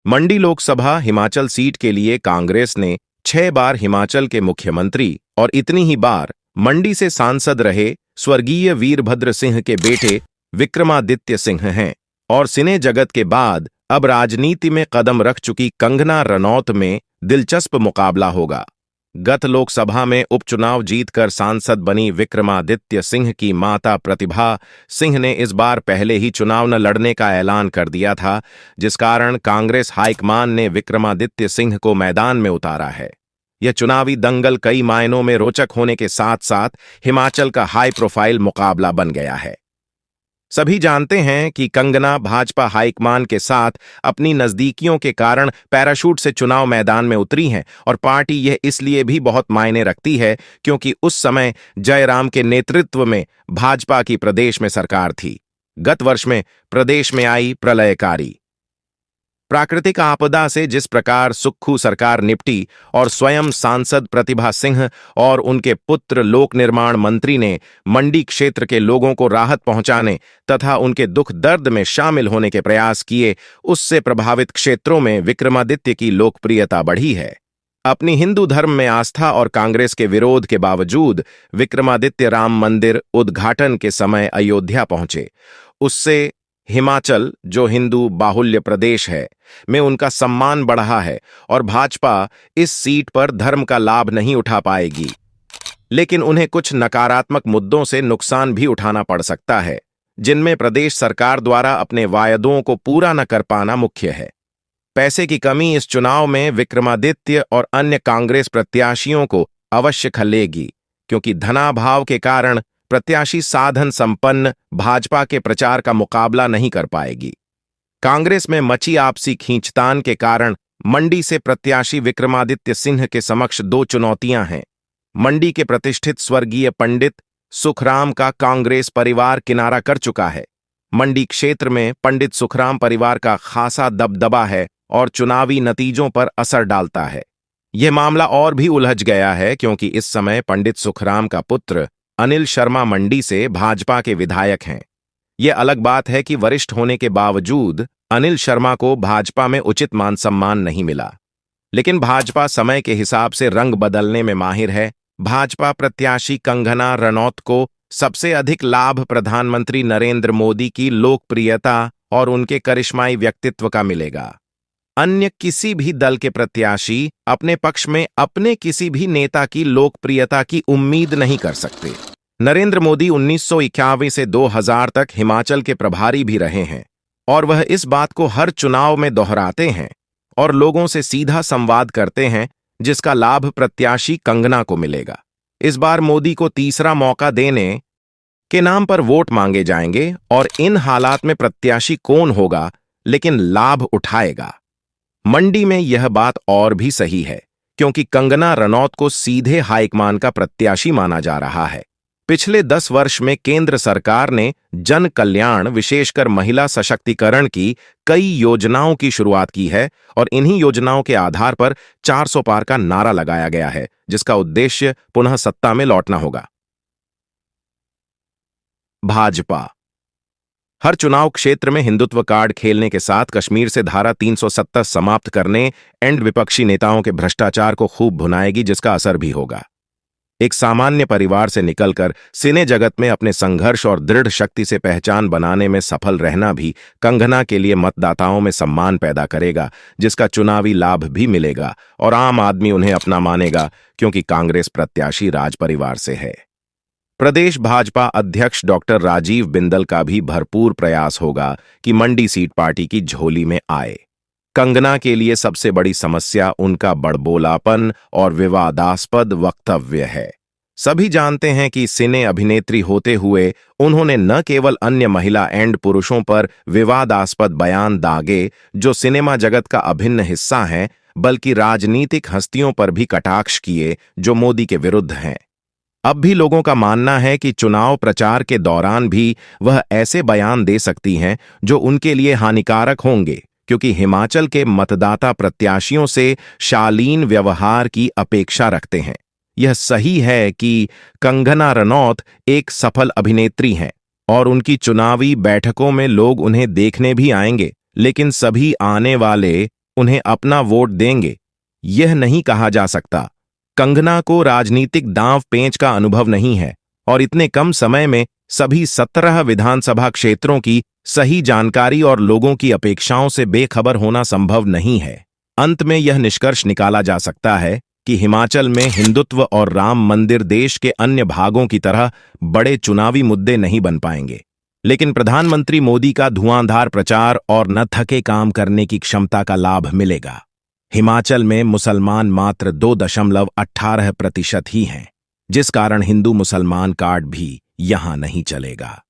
मंडी Lok Sabha Himachal seat के लिए कांग्रेस ने 6 बार हिमाचल के मुख्यमंत्री और इतनी ही बार मंडी से सांसद रहे स्वर्गीय वीरभद्र सिंह के बेटे विक्रमादित्य सिंह हैं और सिने जगत के बाद अब राजनीति में कदम रख चुकी कंगना रनौत में दिलचस्प मुकाबला होगा। गत लोकसभा में उपचुनाव जीतकर सांसद बनी विक्रमादित्य सिंह की माता प्रतिभा सिंह ने इस बार पहले ही चुनाव न लड़ने का ऐलान कर दिया था, जिस कारण कांग्रेस हाईकमान ने विक्रमादित्य सिंह को मैदान में उतारा है। यह चुनावी दंगल कई मायनों में रोचक होने के साथ साथ हिमाचल का हाई प्रोफाइल मुकाबला बन गया है। सभी जानते हैं कि कंगना भाजपा हाईकमान के साथ अपनी नजदीकियों के कारण पैराशूट से चुनाव मैदान में उतरी हैं और पार्टी यह इसलिए भी बहुत मायने रखती है क्योंकि उस समय जयराम के नेतृत्व में भाजपा की प्रदेश में सरकार थी। गत वर्ष में प्रदेश में आई प्रलयकारी प्राकृतिक आपदा से जिस प्रकार सुक्खू सरकार निपटी और स्वयं सांसद प्रतिभा सिंह और उनके पुत्र लोक निर्माण मंत्री ने मंडी क्षेत्र के लोगों को राहत पहुंचाने तथा उनके दुख दर्द में शामिल होने के प्रयास किए, उससे प्रभावित क्षेत्रों में विक्रमादित्य की लोकप्रियता बढ़ी है। अपनी हिंदू धर्म में आस्था और कांग्रेस के विरोध के बावजूद विक्रमादित्य राम मंदिर उद्घाटन के समय अयोध्या पहुंचे। उससे हिमाचल, जो हिंदू बाहुल्य प्रदेश है, में उनका सम्मान बढ़ा है और भाजपा इस सीट पर धर्म का लाभ नहीं उठा पाएगी, लेकिन उन्हें कुछ नकारात्मक मुद्दों से नुकसान भी उठाना पड़ सकता है, जिनमें प्रदेश सरकार द्वारा अपने वायदों को पूरा न कर पाना मुख्य है। पैसे की कमी इस चुनाव में विक्रमादित्य और अन्य कांग्रेस प्रत्याशियों को अवश्य खलेगी, क्योंकि धनाभाव के कारण प्रत्याशी साधन संपन्न भाजपा के प्रचार का मुकाबला नहीं कर पाएगी। कांग्रेस में मची आपसी खींचतान के कारण मंडी से प्रत्याशी विक्रमादित्य सिंह के समक्ष दो चुनौतियां हैं। मंडी के प्रतिष्ठित स्वर्गीय पंडित सुखराम का कांग्रेस परिवार किनारा कर चुका है। मंडी क्षेत्र में पंडित सुखराम परिवार का खासा दबदबा है और चुनावी नतीजों पर असर डालता है। यह मामला और भी उलझ गया है क्योंकि इस समय पंडित सुखराम का पुत्र अनिल शर्मा मंडी से भाजपा के विधायक हैं। यह अलग बात है कि वरिष्ठ होने के बावजूद अनिल शर्मा को भाजपा में उचित मान सम्मान नहीं मिला, लेकिन भाजपा समय के हिसाब से रंग बदलने में माहिर है। भाजपा प्रत्याशी कंगना रनौत को सबसे अधिक लाभ प्रधानमंत्री नरेंद्र मोदी की लोकप्रियता और उनके करिश्माई व्यक्तित्व का मिलेगा। अन्य किसी भी दल के प्रत्याशी अपने पक्ष में अपने किसी भी नेता की लोकप्रियता की उम्मीद नहीं कर सकते। नरेंद्र मोदी 1991 से 2000 तक हिमाचल के प्रभारी भी रहे हैं और वह इस बात को हर चुनाव में दोहराते हैं और लोगों से सीधा संवाद करते हैं, जिसका लाभ प्रत्याशी कंगना को मिलेगा। इस बार मोदी को तीसरा मौका देने के नाम पर वोट मांगे जाएंगे और इन हालात में प्रत्याशी कौन होगा लेकिन लाभ उठाएगा। मंडी में यह बात और भी सही है क्योंकि कंगना रनौत को सीधे हाईकमान का प्रत्याशी माना जा रहा है। पिछले 10 वर्ष में केंद्र सरकार ने जन कल्याण, विशेषकर महिला सशक्तिकरण की कई योजनाओं की शुरुआत की है और इन्हीं योजनाओं के आधार पर 400 पार का नारा लगाया गया है, जिसका उद्देश्य पुनः सत्ता में लौटना होगा। भाजपा हर चुनाव क्षेत्र में हिंदुत्व कार्ड खेलने के साथ कश्मीर से धारा 370 समाप्त करने एंड विपक्षी नेताओं के भ्रष्टाचार को खूब भुनाएगी, जिसका असर भी होगा। एक सामान्य परिवार से निकलकर सिने जगत में अपने संघर्ष और दृढ़ शक्ति से पहचान बनाने में सफल रहना भी कंगना के लिए मतदाताओं में सम्मान पैदा करेगा, जिसका चुनावी लाभ भी मिलेगा और आम आदमी उन्हें अपना मानेगा क्योंकि कांग्रेस प्रत्याशी राज परिवार से है। प्रदेश भाजपा अध्यक्ष डॉक्टर राजीव बिंदल का भी भरपूर प्रयास होगा कि मंडी सीट पार्टी की झोली में आए। कंगना के लिए सबसे बड़ी समस्या उनका बड़बोलापन और विवादास्पद वक्तव्य है। सभी जानते हैं कि सिने अभिनेत्री होते हुए उन्होंने न केवल अन्य महिला एंड पुरुषों पर विवादास्पद बयान दागे, जो सिनेमा जगत का अभिन्न हिस्सा हैं, बल्कि राजनीतिक हस्तियों पर भी कटाक्ष किए जो मोदी के विरुद्ध हैं। अब भी लोगों का मानना है कि चुनाव प्रचार के दौरान भी वह ऐसे बयान दे सकती हैं जो उनके लिए हानिकारक होंगे, क्योंकि हिमाचल के मतदाता प्रत्याशियों से शालीन व्यवहार की अपेक्षा रखते हैं। यह सही है कि कंगना रनौत एक सफल अभिनेत्री हैं और उनकी चुनावी बैठकों में लोग उन्हें देखने भी आएंगे, लेकिन सभी आने वाले उन्हें अपना वोट देंगे, यह नहीं कहा जा सकता। कंगना को राजनीतिक दांव पेंच का अनुभव नहीं है और इतने कम समय में सभी 17 विधानसभा क्षेत्रों की सही जानकारी और लोगों की अपेक्षाओं से बेखबर होना संभव नहीं है। अंत में यह निष्कर्ष निकाला जा सकता है कि हिमाचल में हिंदुत्व और राम मंदिर देश के अन्य भागों की तरह बड़े चुनावी मुद्दे नहीं बन पाएंगे, लेकिन प्रधानमंत्री मोदी का धुआंधार प्रचार और न थके काम करने की क्षमता का लाभ मिलेगा। हिमाचल में मुसलमान मात्र 2.18% ही हैं, जिस कारण हिंदू मुसलमान कार्ड भी यहां नहीं चलेगा।